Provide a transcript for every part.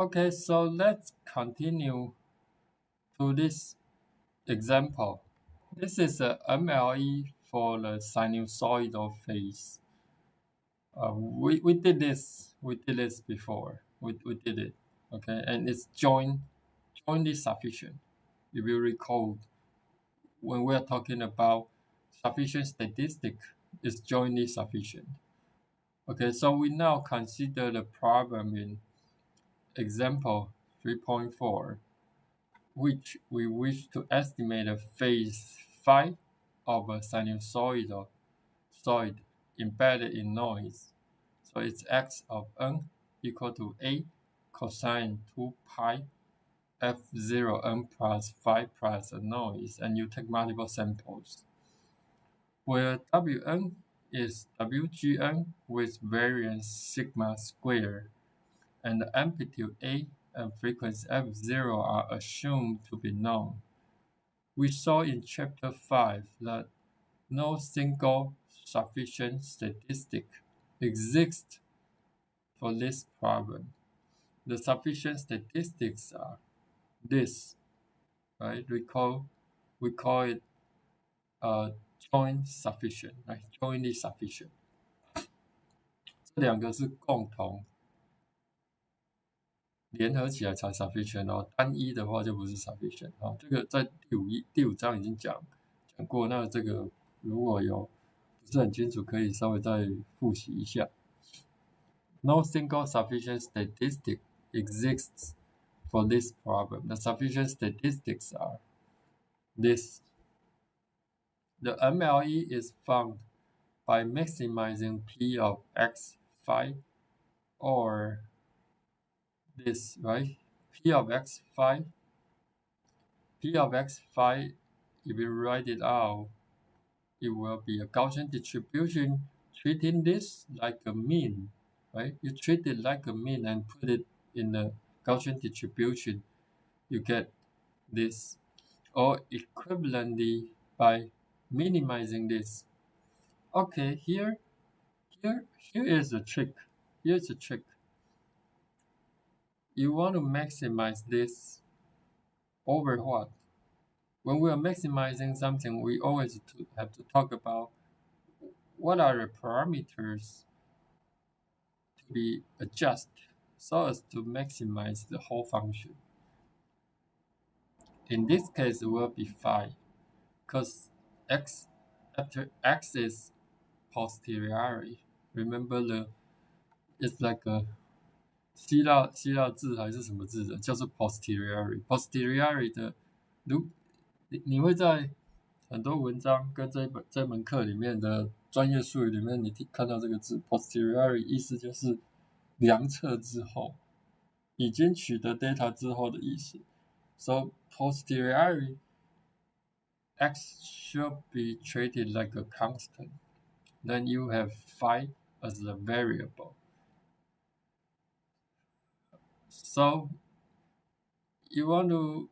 Okay, so let's continue to this example. This is a MLE for the sinusoidal phase. We did this. We did this before. We did it. Okay, and it's jointly sufficient. If you recall, when we are talking about sufficient statistic, it's jointly sufficient. Okay, so we now consider the problem in example 3.4, which we wish to estimate the phase phi of a sinusoid embedded in noise. So it's x of n equal to a cosine 2 pi f0 n plus phi plus a noise, and you take multiple samples, where Wn is Wgn with variance sigma squared, and the amplitude A and frequency f0 are assumed to be known. We saw in chapter 5 that no single sufficient statistic exists for this problem. The sufficient statistics are this, right? We call it joint sufficient, right? Jointly sufficient. 这两个是共同联合起来才 sufficient 哦，单一的话就不是 sufficient 哦。这个在第五章已经讲过，那这个如果有不是很清楚，可以稍微再复习一下。No single sufficient statistic exists for this problem. The sufficient statistics are this. The MLE is found by maximizing P of x phi, or this, right? P of x phi, if you write it out, it will be a Gaussian distribution treating this like a mean, right? You treat it like a mean and put it in the Gaussian distribution, you get this. Or equivalently by minimizing this. Okay, here is a trick. Here's a trick. You want to maximize this over what? When we are maximizing something, we always have to talk about what are the parameters to be adjusted so as to maximize the whole function. In this case, it will be phi, because after x is posteriori. Remember it's like a 希腊字还是什么字的，叫做 posteriori。posteriori 的，你会在很多文章跟这门课里面的专业术语里面，你看到这个字 posteriori， 意思就是量测之后，已经取得 data 之后的意思。So posteriori, x should be treated like a constant. Then you have phi as a variable. So you want to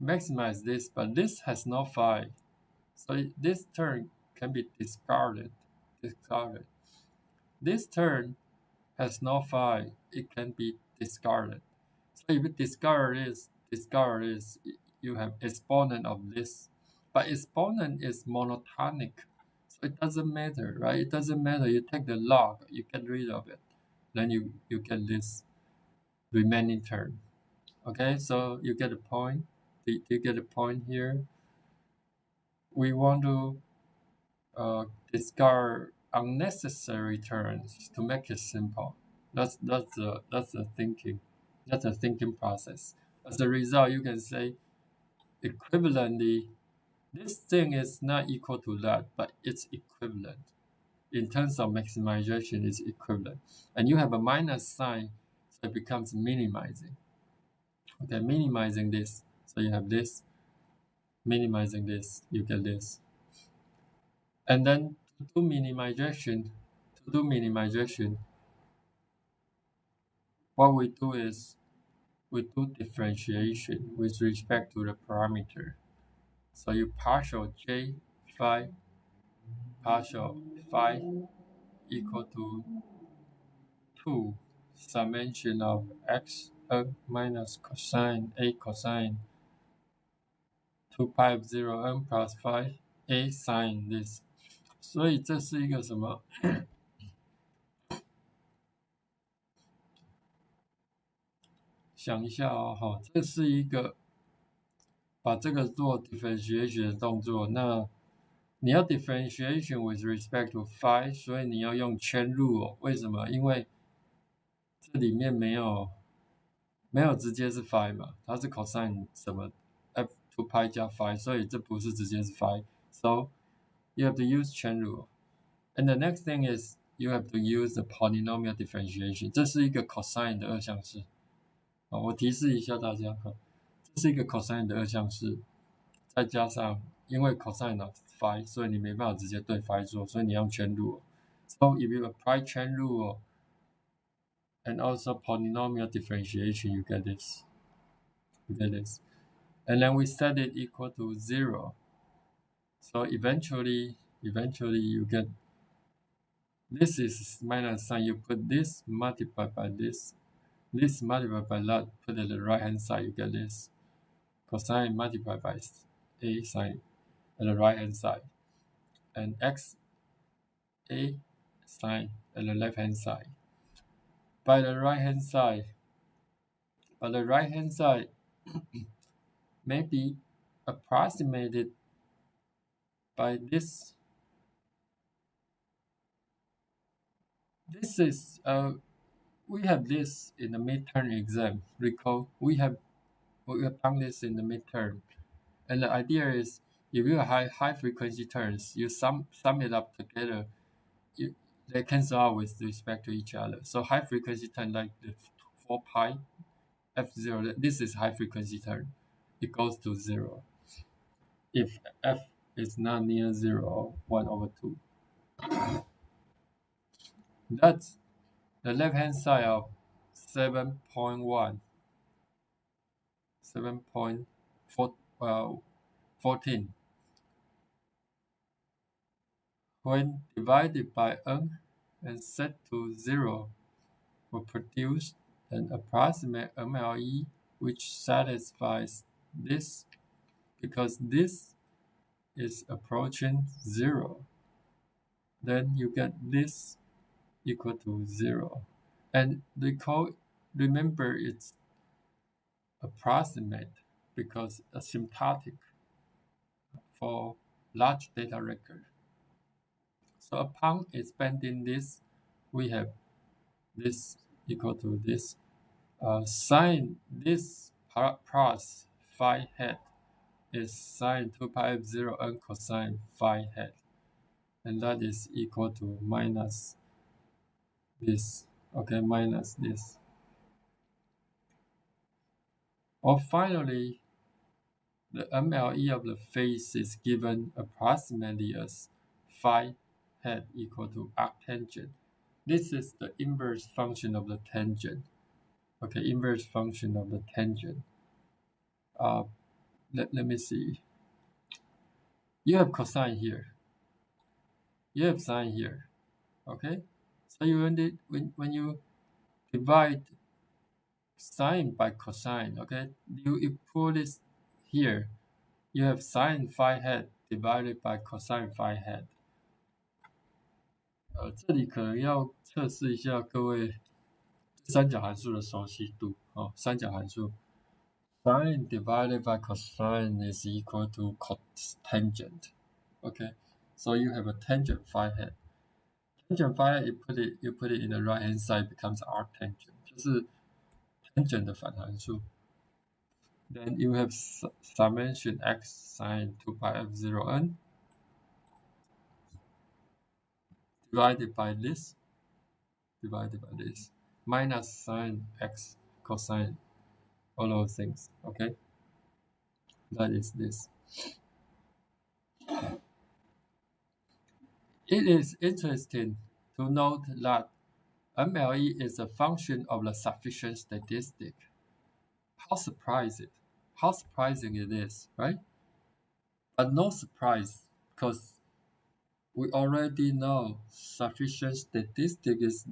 maximize this, but this has no phi. So this term can be discarded. This term has no phi. It can be discarded. So if you discard this, you have exponent of this. But exponent is monotonic. So it doesn't matter, right? It doesn't matter. You take the log, you get rid of it. Then you get this remaining term. Okay, so you get a point. You get a point here. We want to discard unnecessary terms to make it simple. That's the thinking. That's a thinking process. As a result, you can say equivalently, this thing is not equal to that, but it's equivalent. In terms of maximization, it's equivalent. And you have a minus sign, so it becomes minimizing. Okay, minimizing this. So you have this, minimizing this, you get this. And then to do minimization, what we do is we do differentiation with respect to the parameter. So you partial j phi partial phi equal to 2. summation of x minus cosine a cosine 2 pi of 0 n plus 5 a sine this， 所以这是一个什么？想一下哦，这是一个把这个做 differentiation 的动作。那你要 differentiation with respect to phi， 所以你要用 chain rule。为什么？因为这里面没有直接是 phi 嘛，它是 cosine 什么 f2 pi 加 phi， 所以这不是直接是 phi。So you have to use chain rule. And the next thing is you have to use the polynomial differentiation。这是一个 cosine 的二项式。我提示一下大家，这是一个 cosine 的二项式，再加上因为 cosine of phi， 所以你没办法直接对 phi 做，所以你用 chain rule。So if you apply chain rule and also polynomial differentiation, you get this. And then we set it equal to 0. So eventually you get this is minus sign. You put this multiplied by this multiplied by that, put it at the right hand side, you get this. Cosine multiplied by a sine at the right hand side. And x a sine at the left hand side. By the right hand side, maybe approximated by this. This is we have this in the midterm exam. Recall we have done this in the midterm, and the idea is if you have high frequency terms, you sum it up together. They cancel out with respect to each other. So high frequency term like the 4 pi f0, this is high frequency term. It goes to 0 if f is not near 0 or 1 over 2. That's the left hand side of 7.1, 7.14. When divided by n and set to 0, will produce an approximate MLE which satisfies this because this is approaching 0. Then you get this equal to 0. And remember it's approximate because asymptotic for large data record. So upon expanding this, we have this equal to this. Sine this plus phi hat is sine 2 pi f 0 n cosine phi hat. And that is equal to minus this. Okay, minus this. Or finally, the MLE of the face is given approximately as phi hat equal to arctangent. This is the inverse function of the tangent. Okay, inverse function of the tangent. Let me see. You have cosine here. You have sine here. Okay, so when you divide sine by cosine, okay, you put this here. You have sine phi hat divided by cosine phi hat. 这里可能要测试一下各位三角函数的熟悉度哦。三角函数 sine divided by cosine is equal to cotangent. Okay, so you have a tangent phi hat. Tangent phi hat, you put it in the right hand side, becomes arctangent. 就是 tangent 的反函数。Then you have summation x sine 2 pi f0 n divided by this minus sine x cosine all those things. Okay, that is this. It is interesting to note that MLE is a function of the sufficient statistic. How surprising it is, right? But no surprise, because we already know sufficient statistic is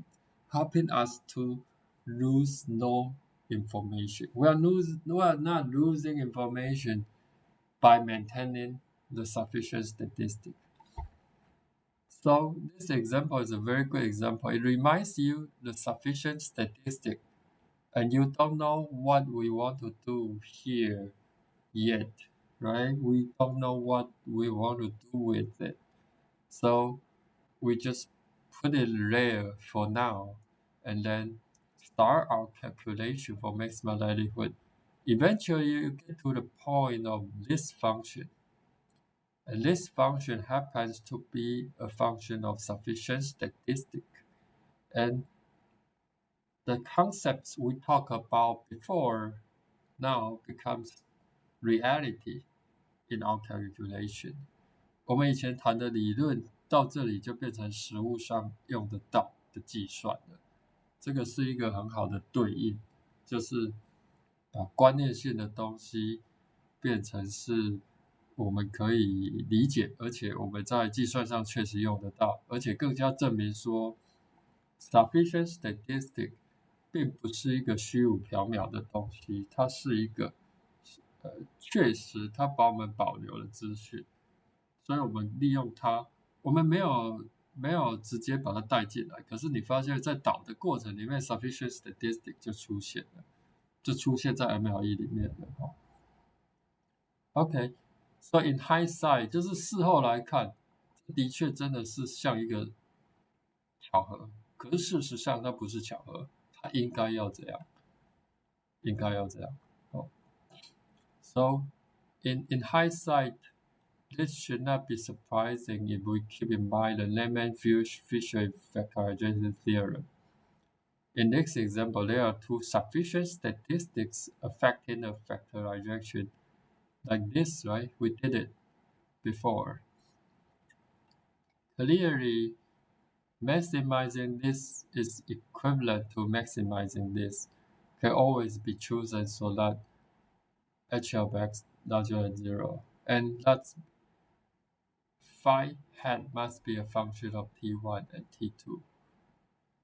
helping us to lose no information. We are not losing information by maintaining the sufficient statistic. So this example is a very good example. It reminds you the sufficient statistic, and you don't know what we want to do here yet, right? We don't know what we want to do with it. So we just put it there for now, and then start our calculation for maximum likelihood. Eventually, you get to the point of this function. And this function happens to be a function of sufficient statistic. And the concepts we talked about before now becomes reality in our calculation. 我们以前谈的理论到这里就变成实物上用得到的计算了。这个是一个很好的对应，就是把观念性的东西变成是我们可以理解，而且我们在计算上确实用得到，而且更加证明说 sufficient statistic 并不是一个虚无缥缈的东西，它是一个确实它把我们保留了资讯，所以我们利用它，我们没有直接把它带进来，可是你发现在导的过程里面 sufficient statistic 就出现了，就出现在 MLE 里面了。OK， so in hindsight 就是事后来看，的确真的是像一个巧合，可是事实上它不是巧合，它应该要这样，应该要这样。So in hindsight, this should not be surprising if we keep in mind the Lemon-Fisher factorization theorem. In this example, there are two sufficient statistics affecting the factorization. Like this, right? We did it before. Clearly, maximizing this is equivalent to maximizing this. Can always be chosen so that h of x larger than 0. And that's phi hat must be a function of t1 and t2.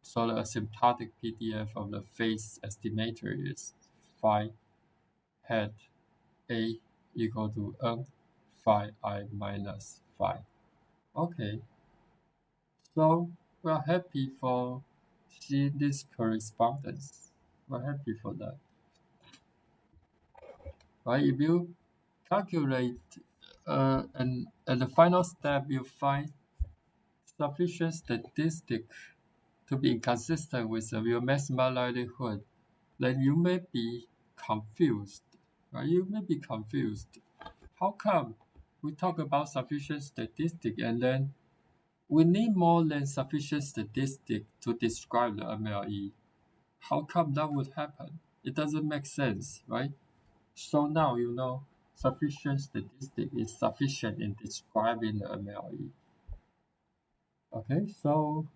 So the asymptotic PDF of the phase estimator is phi hat a equal to n phi I minus phi. Okay, so we're happy for seeing this correspondence. We're happy for that. Right, if you calculate and at the final step you find sufficient statistic to be inconsistent with your maximum likelihood, then you may be confused. Right? You may be confused. How come we talk about sufficient statistic and then we need more than sufficient statistic to describe the MLE? How come that would happen? It doesn't make sense, right? So now you know sufficient statistic is sufficient in describing the MLE. Okay, so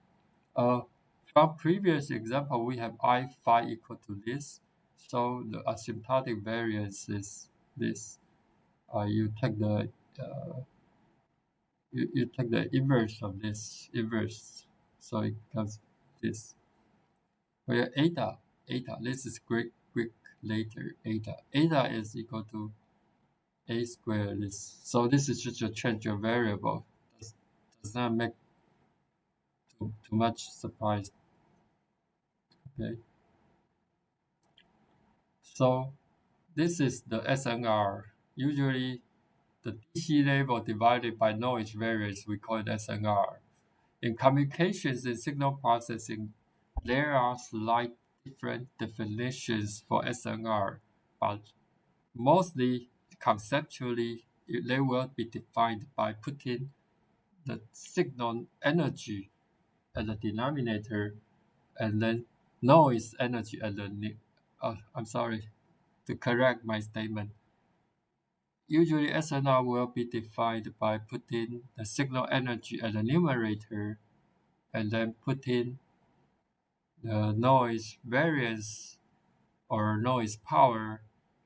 from previous example, we have I phi equal to this. So the asymptotic variance is this. You take the you take the inverse of this inverse, so it becomes this. Where eta, this is Greek later, eta is equal to a squared this. So this is just a change of variable. Does not make too much surprise. Okay. So this is the SNR. Usually the DC label divided by noise variance, we call it SNR. In communications and signal processing, there are slight different definitions for SNR, but mostly conceptually, they will be defined by putting the signal energy at the denominator and then noise energy at the I'm sorry to correct my statement. Usually SNR will be defined by putting the signal energy at the numerator and then putting the noise variance or noise power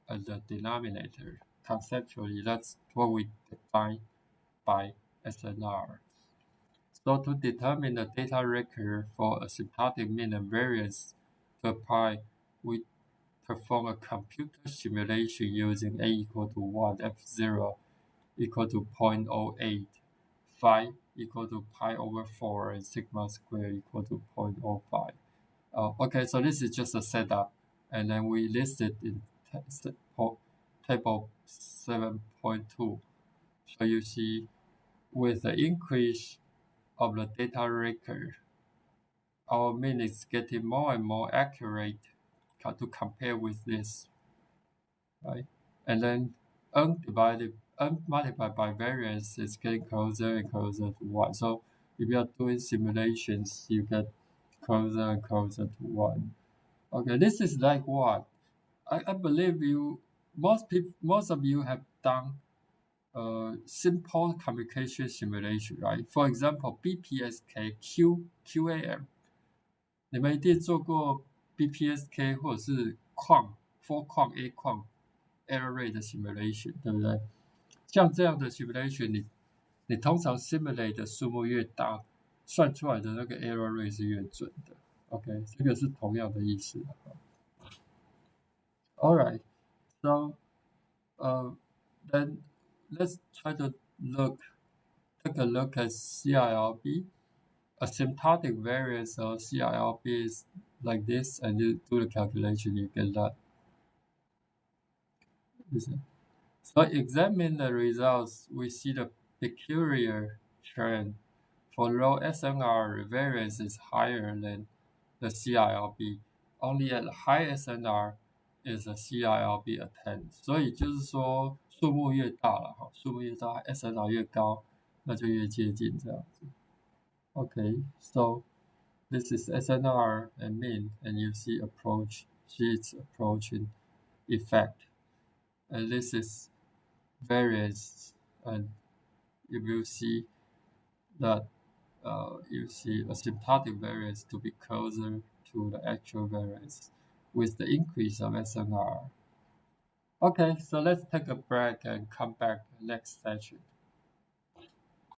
at the denominator. Conceptually, that's what we define by SNR. So to determine the data record for asymptotic mean and variance, to apply, we perform a computer simulation using a equal to 1, f0 equal to 0.08, phi equal to pi over 4, and sigma squared equal to 0.05. Okay, so this is just a setup, and then we list it in table 7.2. So you see, with the increase of the data record, our mean is getting more and more accurate to compare with this, right? And then n multiplied by variance is getting closer and closer to 1. So if you are doing simulations, you get closer and closer to 1. Okay, this is like what? I believe most of you have done simple communication simulation, right? For example, BPSK, QAM，你们一定做过 BPSK 或者是4矿 A 矿 error rate 的 simulation，对不对？像这样的 simulation，你通常 simulate 的数目越大，算出来的那个 error rate 是越准的。OK， 这个是同样的意思。All right, so then let's try to take a look at CILB. Asymptotic variance of CILB is like this, and you do the calculation, you get that. Listen. So examine the results, we see the peculiar trend. For low SNR, variance is higher than the CILB. Only at high SNR is a CILB attempt. 所以就是说数目越大了哈，数目越大 ，SNR 越高，那就越接近这样子。Okay, so this is SNR and mean, and you see its approaching effect. And this is variance, and you will see that you see asymptotic variance to be closer to the actual variance with the increase of SNR. Okay, so let's take a break and come back next session.